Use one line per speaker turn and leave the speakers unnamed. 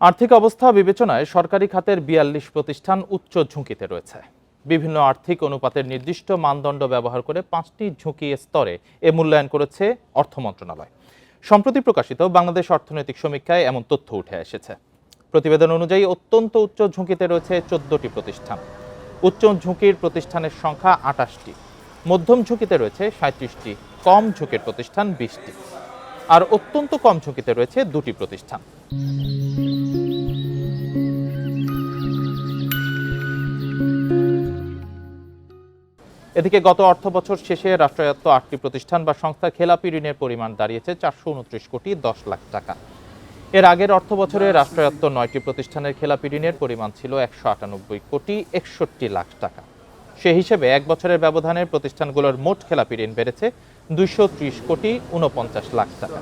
আর্থিক অবস্থা বিবেচনায় সরকারি খাতের ৪২ প্রতিষ্ঠান উচ্চ ঝুঁকিতে রয়েছে। বিভিন্ন আর্থিক অনুপাতের নির্দিষ্ট মানদণ্ড ব্যবহার করে ৫টি ঝুঁকি স্তরে এ মূল্যায়ন করেছে অর্থ মন্ত্রণালয়। সম্প্রতি প্রকাশিত বাংলাদেশ অর্থনৈতিক সমীক্ষায় এমন তথ্য উঠে এসেছে। প্রতিবেদন অনুযায়ী অত্যন্ত উচ্চ ঝুঁকিতে রয়েছে ১৪টি প্রতিষ্ঠান। উচ্চ ঝুঁকির প্রতিষ্ঠানের সংখ্যা ২৮টি, মধ্যম ঝুঁকিতে রয়েছে ৩৭টি, কম ঝুঁকির প্রতিষ্ঠান ২০টি, আর অত্যন্ত কম ঝুঁকিতে রয়েছে ২টি প্রতিষ্ঠান। এদিকে গত অর্থবছর শেষে রাষ্ট্রায়ত্ত ৮টি প্রতিষ্ঠান বা সংস্থার খেলাপি ঋণের পরিমাণ দাঁড়িয়েছে ৪২৯ কোটি ১০ লাখ টাকা। এর আগের অর্থবছরে রাষ্ট্রায়ত্ত ৯টি প্রতিষ্ঠানের খেলাপি ঋণের পরিমাণ ছিল ১৯৮ কোটি ৬১ লাখ টাকা। সে হিসেবে এক বছরের ব্যবধানে প্রতিষ্ঠানগুলোর মোট খেলাপি ঋণ বেড়েছে ২৩০ কোটি ৪৯ লাখ টাকা।